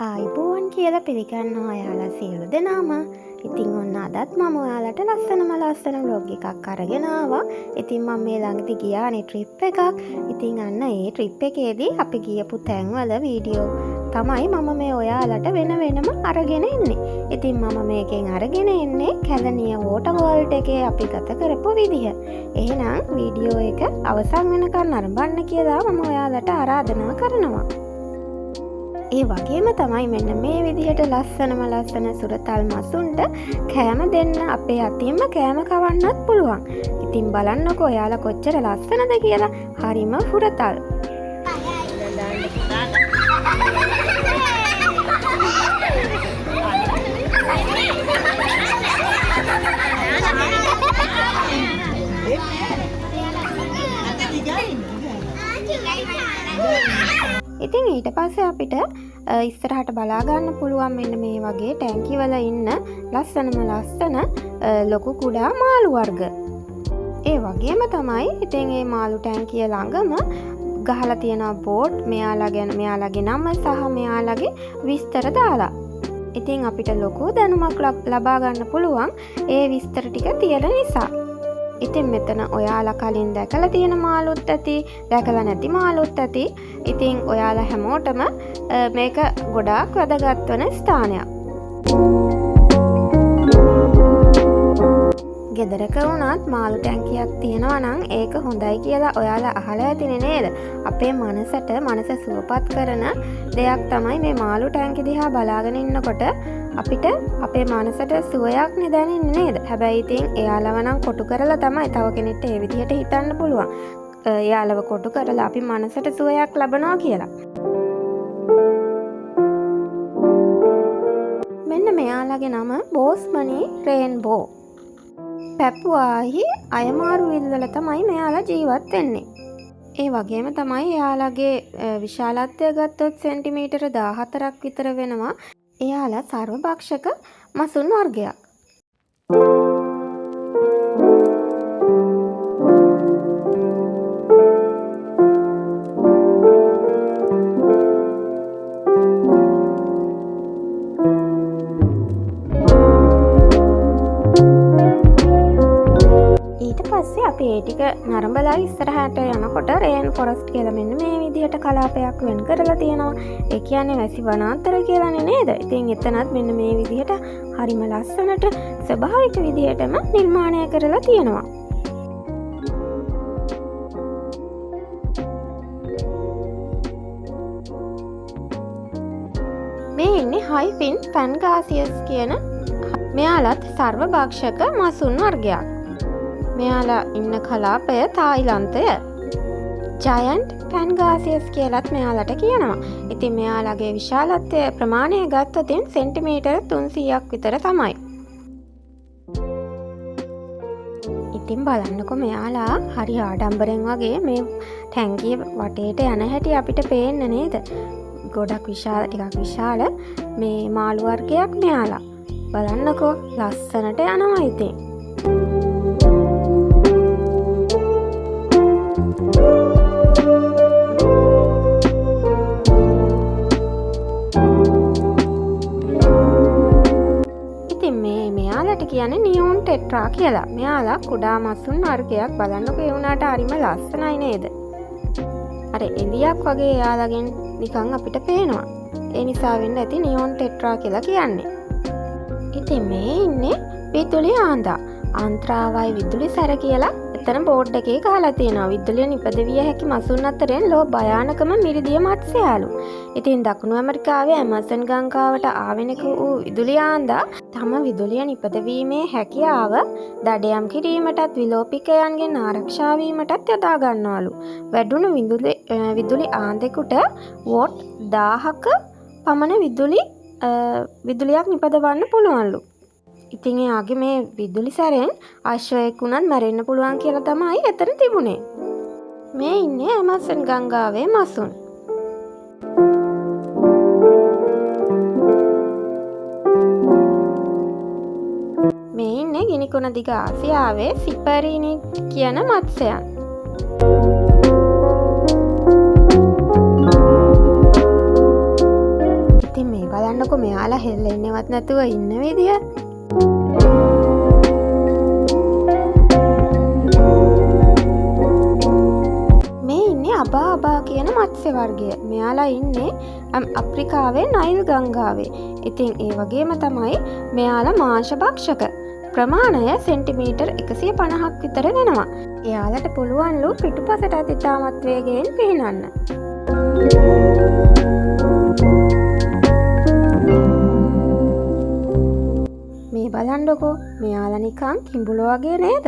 ආයිබෝන් කියලා පිළිගන්නවා ඔයාලා සියලු දෙනාම. ඉතින් ඔන්න අදත් මම ඔයාලට ලස්සන vlog එකක් අරගෙන ආවා. ඉතින් මම මේ ළඟදී ගියානේ ට්‍රිප් එකක්. ඉතින් අන්න ඒ ට්‍රිප් එකේදී අපි ගියපු තැන්වල වීඩියෝ තමයි මම මේ ඔයාලට වෙනම අරගෙන එන්නේ. ඉතින් මම මේකෙන් අරගෙන එන්නේ කැලණිය වෝටර් වර්ල්ඩ් එකේ අපි ගත කරපු විදිහ. එහෙනම් වීඩියෝ එක අවසන් වෙනකන් නරඹන්න කියලා මම ඔයාලට ආරාධනා කරනවා. ඒ වගේම තමයි මෙන්න මේ විදිහට ලස්සන සුරතල් මසුන්ට කෑම දෙන්න අපේ අතින්ම කෑම කවන්නත් පුළුවන්. ඉතින් බලන්නකෝ ඔයාලා කොච්චර ලස්සනද කියලා. හරිම හුරතල්. ඉතින් ඊට පස්සේ අපිට ඉස්සරහට බලා ගන්න පුළුවන් මෙන්න මේ වගේ ටැංකි වල ඉන්න ලස්සන ලොකු කුඩා මාළු වර්ග. ඒ වගේම තමයි ඉතින් මේ මාළු ටැංකිය ළඟම ගහලා තියෙන බෝඩ් මෙයාලගේ නම සහ මෙයාලගේ විස්තර දාලා. ඉතින් අපිට ලොකු දැනුමක් ලබා ගන්න පුළුවන් ඒ විස්තර ටික තියෙන නිසා. ඉතින් මෙතන ඔයාලා කලින් දැකලා තියෙන මාළුත් ඇති, දැකලා නැති මාළුත් ඇති. ඉතින් ඔයාලා හැමෝටම මේක ගොඩාක් වැදගත් වෙන ස්ථානයක්. ගෙදරක වුණත් මාළු ටැංකියක් තියෙනවා නම් ඒක හොඳයි කියලා ඔයාලා අහලා ඇතිනේ නේද? අපේ මනස සුවපත් කරන දෙයක් තමයි මේ මාළු ටැංකි දිහා බලාගෙන ඉන්නකොට අපිට අපේ මනසට සුවයක් දැනෙන්නේ නේද? හැබැයි ඉතින් එයාලව නම් කොටු කරලා තමයි තව කෙනෙක්ට ඒ විදිහට හිතන්න පුළුවන්. එයාලව කොටු කරලා අපි මනසට සුවයක් ලබනවා කියලා. මෙන්න මෙයාලගේ නම බෝස්මනි රේන්බෝ. පැපුවාහි අයමාරු විල්වල තමයි මෙයාලා ජීවත් වෙන්නේ. ඒ වගේම තමයි එයාලගේ විශාලත්වය ගත්තොත් සෙන්ටිමීටර 14ක් විතර වෙනවා. එයාලා සර්වභක්ෂක මසුන් වර්ගයක්. ඊට පස්සේ අපි ඒ ටික නරඹලා ඉස්සරහට යනකොට රේන් ෆොරස්ට් කියලා මෙන්න මේ විදිහට කලාපයක් වෙන් කරලා තියෙනවා. ඒ කියන්නේ වැසි වනාන්තර කියලානේ නේද? ඉතින් එතනත් මෙන්න මේ විදිහට හරිම ලස්සනට ස්වභාවික විදිහටම නිර්මාණය කරලා තියෙනවා. මේ ඉන්නේ හයිෆින් ෆැන්ගාසියස් කියන මෙයාලත් සර්වභක්ෂක මසුන් වර්ගයක්. මෙයාලා ඉන්න කලාපය තායිලන්තය. ජයන්ට් ෆැන්ගාසියස් කියලත් මෙයාලට කියනවා. ඉතින් මෙයාලගේ විශාලත්වය ප්‍රමාණය ගත්තොත් සෙන්ටිමීටර 300ක් විතර තමයි. ඉතින් බලන්නකො මෙයාලා හරි ආඩම්බරෙන් වගේ මේ ටැංකිය වටේට යන හැටි අපිට පේන්න නේද? ගොඩක් විශාල මේ මාළු වර්ගයක් මෙයාලා. බලන්නකො ලස්සනට යනවා ඉතින්. මෙයාලට කියන්නේ නියෝන් ටෙට්‍රා කියලා. මෙයාලා කුඩා මසුන් වර්ගයක්. බලන්නකො ඒ වුණාට හරිම ලස්සනයි නේද? අර එළියක් වගේ එයාලගෙන් නිකන් අපිට පේනවා. ඒ නිසා වෙන්න ඇති නියෝන් ටෙට්‍රා කියලා කියන්නේ. ඉතින් මේ ඉන්නේ විදුලි ආන්දා. අන්ත්‍රාවයි විදුලි සැර කියලා එතන බෝඩ් එකේ ගහලා තියෙනවා. විදුලිය නිපදවිය හැකි මසුන් අතරින් ලෝ භයානකම මිරිදිය මත්ස්‍යයාලු. ඉතින් දකුණු ඇමරිකාවේ ඇමසන් ගංගාවට ආවෙනක වූ විදුලි ආන්දා තම විදුලිය නිපදවීමේ හැකියාව දඩයම් කිරීමටත් විලෝපිකයන්ගෙන් ආරක්ෂා වීමටත් යොදා ගන්නවලු. වැඩුණු විදුලි ආන්දෙකුට වෝට් 1000ක පමණ විදුලියක් නිපදවන්න පුළුවන්ලු. ඉතින් එයාගේ මේ විදුලි සැරෙන් අශ්වයෙක් වුණත් මැරෙන්න පුළුවන් කියලා තමයි එතන තිබුණේ. මේ ඉන්නේ ඇමසන් ගංගාවේ මසුන්. මේ ඉන්නේ ගිනිකොන දිග ආසියාවේ සිපරිනිඩ් කියන මත්ස්‍යයන්. මේ බලන්නකො මෙයාලා හෙල්ලෙන්නවත් නැතුව ඉන්න විදිය. මේ ඉන්නේ අබා කියන මත්ස්‍ය වර්ගය. මෙයාලා ඉන්නේ අප්‍රිකාවේ නයිල් ගංගාවේ. ඉතින් ඒ වගේම තමයි මෙයාලා මාංශ භක්ෂක. ප්‍රමාණය සෙන්ටිමීටර් 150ක් විතර වෙනවා. එයාලට පුළුවන්ලු පිටුපසට ඉතාමත් වේගයෙන් පිහිනන්න. මේ බලන්නකෝ මෙයාලා නිකන් කිඹුලෝ වගේ නේද?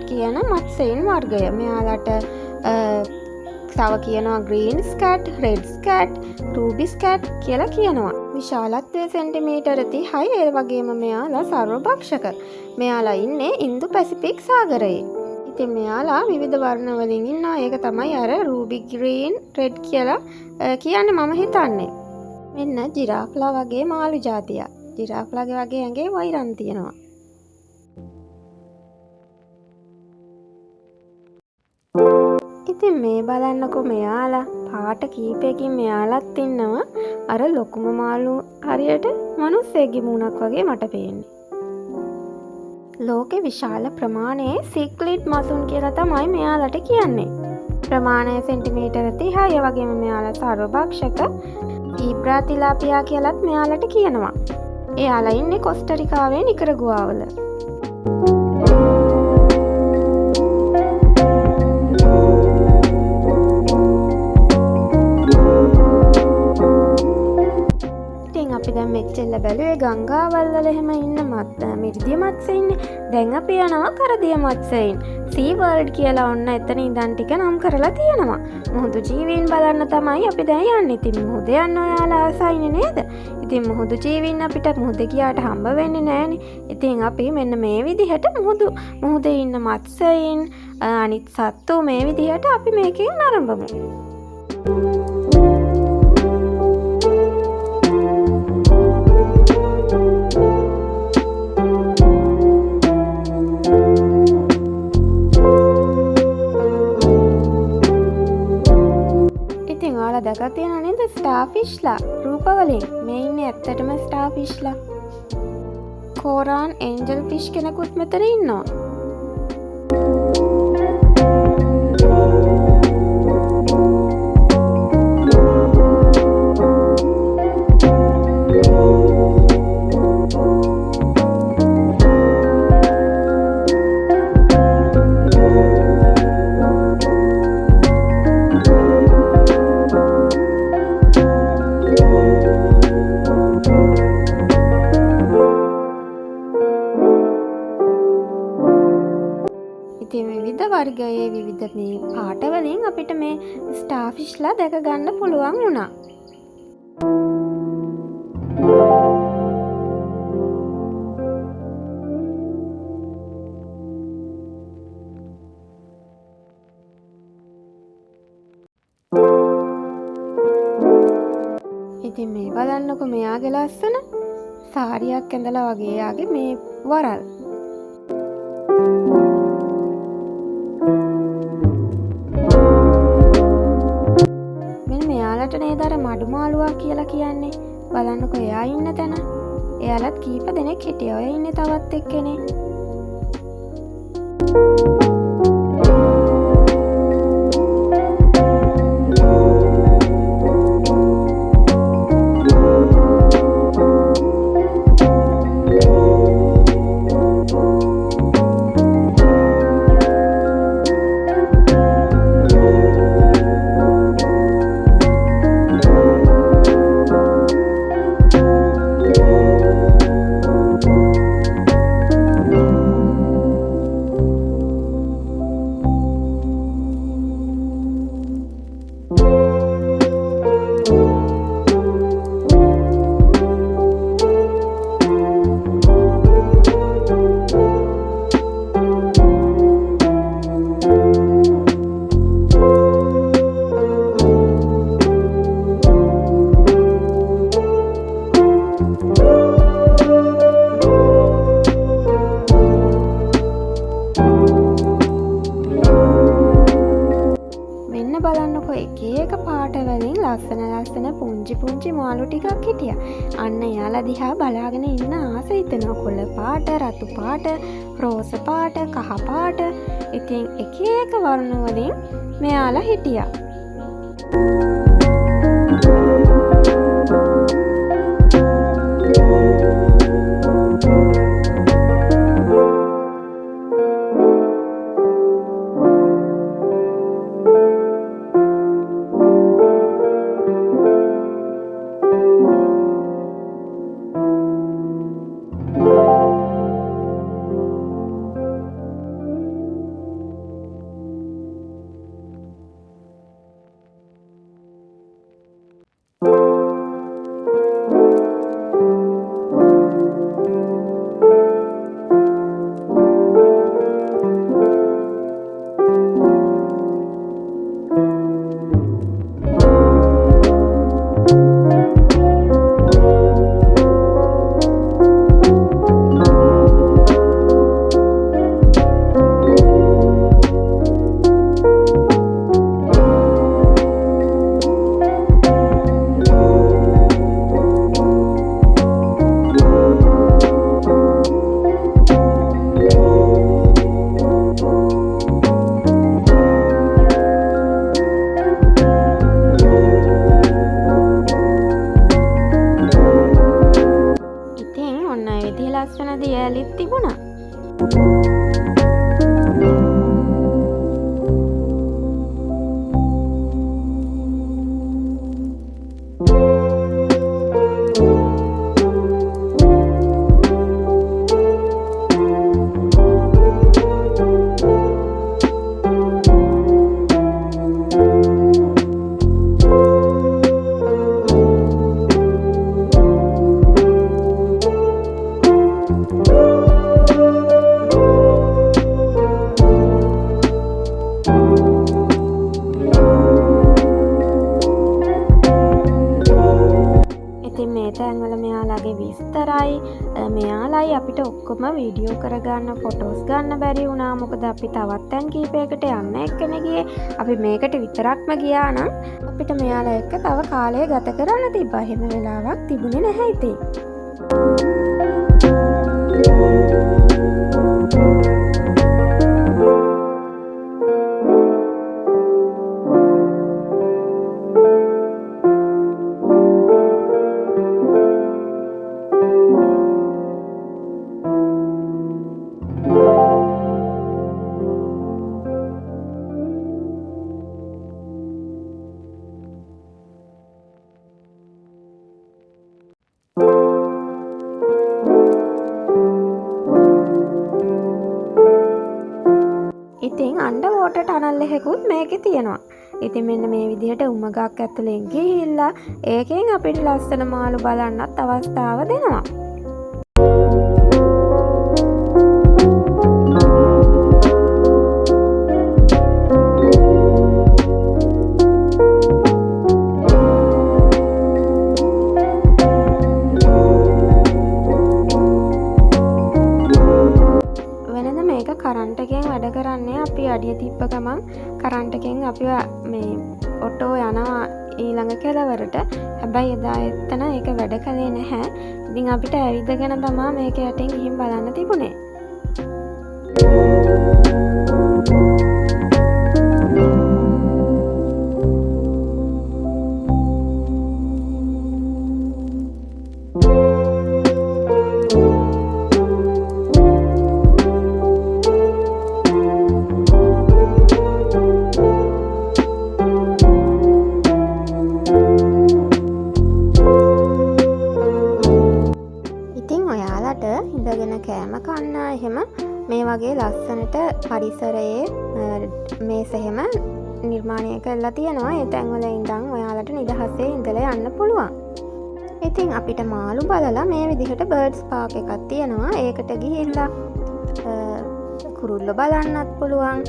කියන මත්ස්‍යයන් වර්ගය. මෙයාලට තව කියනවා ග්‍රීන් ස්කැට්, රෙඩ් ස්කැට්, රූබි ස්කැට් කියලා කියනවා. විශාලත්වය සෙන්ටිමීටර 30යි. ඒ වගේම මෙයාලා සර්වභක්ෂක. මෙයාලා ඉන්නේ ඉන්දු පැසිෆික් සාගරයේ. ඉතින් මෙයාලා විවිධ වර්ණ වලින් ඉන්නවා. ඒක තමයි අර රූබි, ග්‍රීන්, රෙඩ් කියලා කියන්නේ මම හිතන්නේ. මෙන්න ජිරාෆ්ලා වගේ මාළු జాතියක්. ජිරාෆ්ලාගේ වගේ ඇඟේ වෛරන් තියෙනවා. ඉතින් මේ බලන්නකො මෙයාලා පාට කීපයකින් මෙයාලත් ඉන්නවා. අර ලොකුම මාළු හරියට මිනිස්සෙක්ගේ මූණක් වගේ මට පේන්නේ. ලෝකේ විශාල ප්‍රමාණයේ සික්ලිඩ් මසුන් කියලා තමයි මෙයාලට කියන්නේ. ප්‍රමාණය සෙන්ටිමීටර 30යි. ඒ වගේම මෙයාලා සර්වභක්ෂක. ඊබ්‍රා තිලාපියා කියලාත් මෙයාලට කියනවා. එයාලා ඉන්නේ කොස්ටරිකාවේ නිකරගුවාවල. දැන් මෙච්චෙල්ල බැලුවේ ගංගාවල් වල එහෙම ඉන්න මිරිදිය මත්ස්‍යයින්. දැන් අපි යනවා කරදිය මත්ස්‍යයින්. සී වර්ල්ඩ් කියලා ඔන්න එතන ඉඳන් ටික නම් කරලා තියෙනවා. මුහුදු ජීවීන් බලන්න තමයි අපි දැන් යන්නේ. ඉතින් මුහුද යන්න ඔයාලා ආසයිනේ නේද? ඉතින් මුහුදු ජීවීන් අපිට මුහුද ගියාට හම්බ වෙන්නේ නැහනේ. ඉතින් අපි මෙන්න මේ විදිහට මුහුදේ ඉන්න මත්ස්‍යයින් අනිත් සත්තු මේ විදිහට අපි මේකෙන් නරඹමු. දැකලා තියෙනව නේද ස්ටාර්ෆිෂ්ලා රූපවලින්? මේ ඉන්නේ ඇත්තටම ස්ටාර්ෆිෂ්ලා. කෝරාන් ඒන්ජල් ෆිෂ් කෙනෙකුත් මෙතන ඉන්නවා. වර්ගයේ විවිධ මේ පාට වලින් අපිට මේ ස්ටාර්ෆිෂ්ලා දැක ගන්න පුළුවන් වුණා. ඉතින් මේ බලන්නකො මෙයාගේ ලස්සන සාරියක් ඇඳලා වගේ යාගේ මේ වරල්. නේද අර මඩුමාළුවා කියලා කියන්නේ. බලන්නකො එයා ඉන්න තැන. එයාලත් කීප දෙනෙක් හිටියා. ඔය ඉන්නේ තවත් එක්කෙනෙක්. මාළු ටිකක් හිටියා. අන්න එයාලා දිහා බලාගෙන ඉන්න ආස හිතෙනවා. කොළ පාට, රතු පාට, රෝස පාට, කහ පාට. ඉතින් එක එක වර්ණ වලින් මෙයාලා හිටියා. ලස්සන දියැලිත් තිබුණා. මේ තැන්වල මෙයාලගේ විස්තරයි මෙයාලයි අපිට ඔක්කොම වීඩියෝ කරගන්න ෆොටෝස් ගන්න බැරි වුණා. මොකද අපි තවත් තැන් කීපයකට යන්න එක්කනේ ගියේ. අපි මේකට විතරක්ම ගියා නම් අපිට මෙයාලා එක්ක තව කාලය ගත කරන්න තිබ්බා. හැම වෙලාවක් තිබුණේ නැහැ ඉතින්. ඉතින් අන්ඩර්වෝටර් ටනල් එකකුත් මේකේ තියෙනවා. ඉතින් මෙන්න මේ විදිහට උමගක් ඇතුලෙන් ගිහිල්ලා ඒකෙන් අපිට ලස්සන මාළු බලන්නත් අවස්ථාව දෙනවා. කරන්ට් එකෙන් වැඩ කරන්නේ අපි අඩිය තිබ්බ ගමන් කරන්ට් එකෙන් අපි මේ ඔටෝ යනවා ඊළඟ කෙළවරට. හැබැයි එදා එතන ඒක වැඩ කළේ නැහැ. ඉතින් අපිට ඇවිදගෙන තමයි මේක යටින් ගිහින් බලන්න තිබුණේ. ඉඳගෙන කෑම කන්න එහෙම මේ වගේ ලස්සනට පරිසරයේ මේස එහෙම නිර්මාණය කරලා තියෙනවා. ඒ තැන්වල ඉඳන් ඔයාලට නිදහසේ ඉඳලා යන්න පුළුවන්. ඉතින් අපිට මාළු බලලා මේ විදිහට බර්ඩ්ස් පාක් එකක් තියෙනවා. ඒකට ගිහිල්ලා කුරුල්ලෝ බලන්නත් පුළුවන්.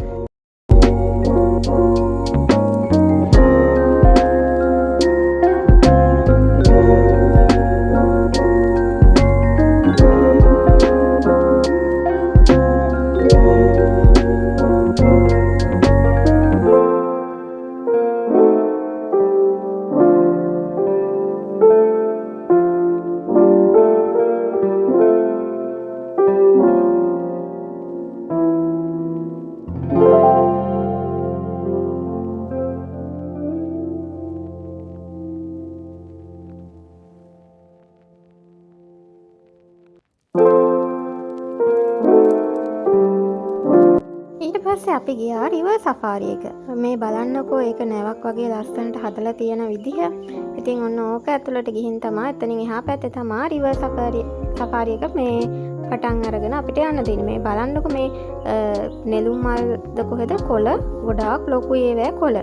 පස්සේ අපි ගියා රිවර් සෆාරි එක. මේ බලන්නකෝ ඒක නැවක් වගේ ලස්සනට හදලා තියෙන විදිහ. ඉතින් ඔන්න ඕක ඇතුළට ගිහින් තමයි එතනින් එහා පැත්තේ තමයි රිවර් සෆාරි එක මේ පටන් අරගෙන අපිට යන්න තියෙන්නේ. මේ බලන්නකෝ මේ නෙළුම් මල්ද කොහෙද කොළ ගොඩාක් ලොකුයි ඒවැ කොළ.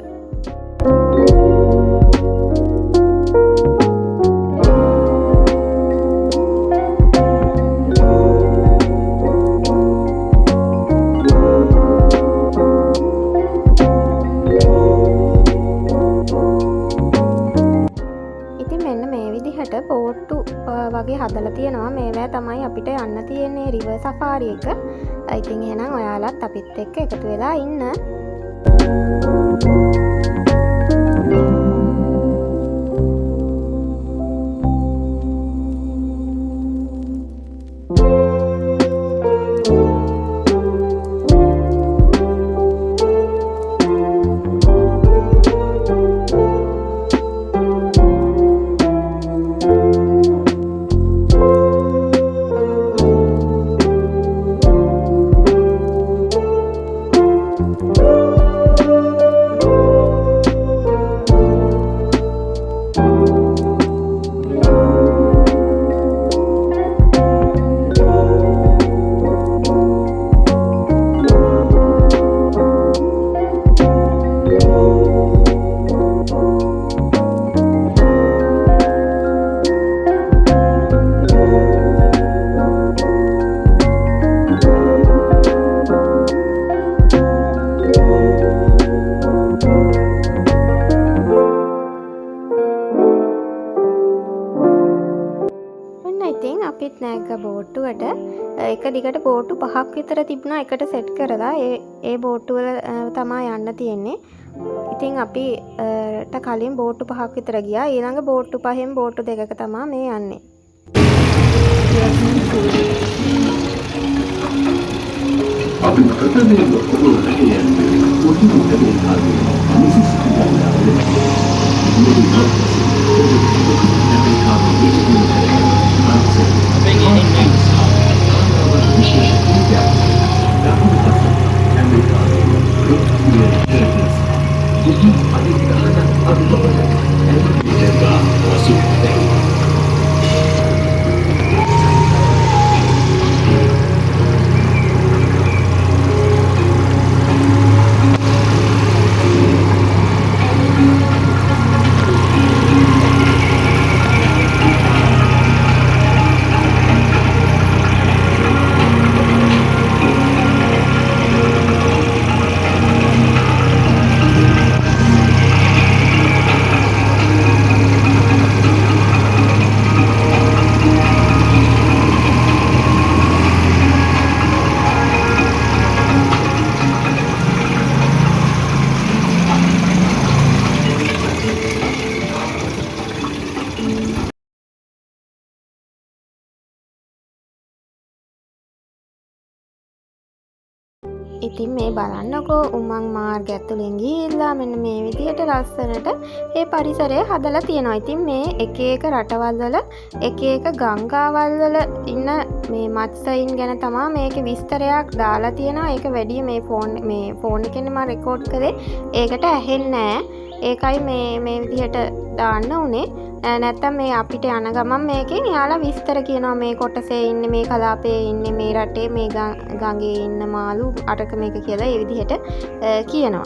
බෝට්ටු වගේ හදලා තියෙනවා. මේවා තමයි අපිට යන්න තියෙන්නේ රිවර් සෆාරි එක. ඉතින් එහෙනම් ඔයාලත් අපිත් එක්ක එකතු වෙලා ඉන්න. අපිත් නැග්ග බෝට්ටුවට. එක දිගට බෝට්ටු 5ක් විතර තිබුණා එකට සෙට් කරලා. ඒ බෝට්ටු වල තමයි යන්න තියෙන්නේ. ඉතින් අපිට කලින් බෝට්ටු 5ක් විතර ගියා. ඊළඟ බෝට්ටු 5න් බෝට්ටු 2ක තමයි මේ යන්නේ. අපි ප්‍රථමයෙන් ඔබට කියන්නේ පොඩි දෙයක් ඉතින් මේ බලන්නකෝ උමං මාර්ගය ඇතුලෙන් ගිහිල්ලා මෙන්න මේ විදිහට ලස්සනට මේ පරිසරය හදලා තියෙනවා. ඉතින් මේ එක එක රටවල් වල එක එක ගංගාවල් වල ඉන්න මේ මත්ස්‍යයින් ගැන තමයි මේකේ විස්තරයක් දාලා තියෙනවා. ඒක වැඩි මේ ෆෝන් එකෙන් මම රෙකෝඩ් කරේ. ඒකට ඇහෙන්නේ නැහැ. ඒකයි මේ විදිහට දාන්න උනේ. නැත්තම් මේ අපිට යන ගමන් මේකෙන් යාලා විස්තර කියනවා මේ කොටසේ ඉන්නේ මේ කලාපයේ ඉන්නේ මේ රටේ මේ ගඟේ ඉන්න මාළු අරක මේක කියලා ඒ විදිහට කියනවා.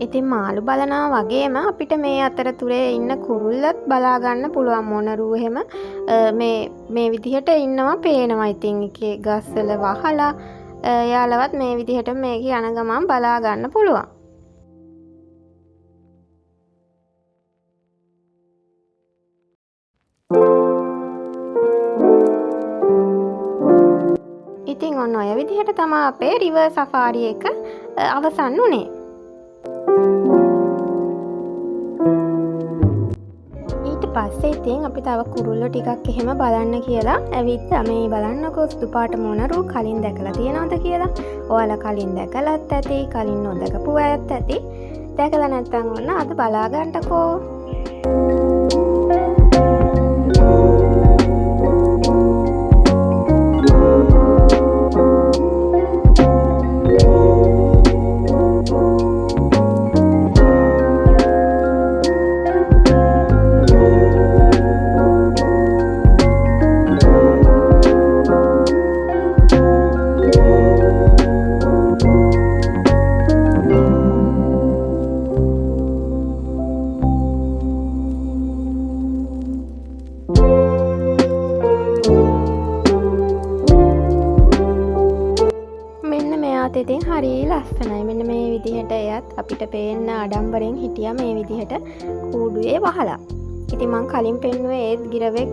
ඉතින් මාළු බලනවා වගේම අපිට මේ අතරතුරේ ඉන්න කුරුල්ලත් බලා ගන්න පුළුවන්. මොනරු එහෙම මේ විදිහට ඉන්නවා පේනවා. ඉතින් ඒකේ ගස්වල වහලා යාලවත් මේ විදිහට මේක යන ගමන් බලා ගන්න පුළුවන්. ඉතින් ඔන්න ඔය විදිහට තමයි අපේ රිවර් සෆාරි එක අවසන් වුණේ. පස්සේ ඉතින් අපි තව කුරුල්ලෝ ටිකක් එහෙම බලන්න කියලා ඇවිත් මේ බලන්නකෝ සුදු පාට මොනරු කලින් දැකලා තියෙනවද කියලා. ඔයාලා කලින් දැකලත් ඇති, කලින් නොදකපු අයත් ඇති. දැකලා නැත්නම් ඔන්න අද බලා ගන්නකෝ. ලස්සනයි. මෙන්න මේ විදිහට එයත් අපිට පේන්න ආඩම්බරෙන් හිටියා මේ විදිහට කූඩුවේ වහලා. ඉතින් මං කලින් පෙන්නුවේ ඒත් ගිරවෙක්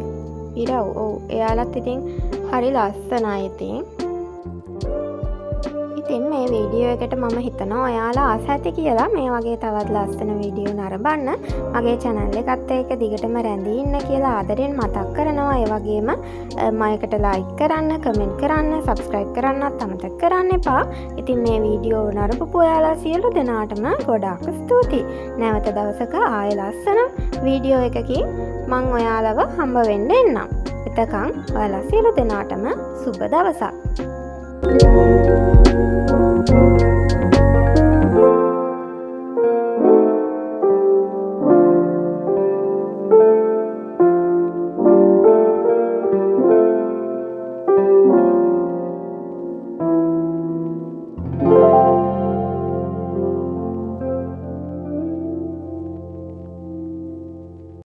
ඉරව්. ඔව් එයාලත් ඉතින් හරි ලස්සනයි ඉතින්. ඉතින් මේ වීඩියෝ එකට මම හිතනවා ඔයාලා ආස ඇති කියලා මේ වගේ තවත් ලස්සන වීඩියෝ නරඹන්න. මගේ channel එකත් එක්ක දිගටම රැඳී ඉන්න කියලා ආදරෙන් මතක් කරනවා. ඒ වගේම මයකට like කරන්න, comment කරන්න, subscribe කරන්නත් අමතක කරන්න එපා. ඉතින් මේ වීඩියෝ නරඹපු ඔයාලා සියලු දෙනාටම ගොඩාක් ස්තුතියි. නැවත දවසක ආයෙ ලස්සන වීඩියෝ එකකින් මං ඔයාලව හම්බ වෙන්න එන්නම්. එතකන් ඔයාලා සියලු දෙනාටම සුබ දවසක්.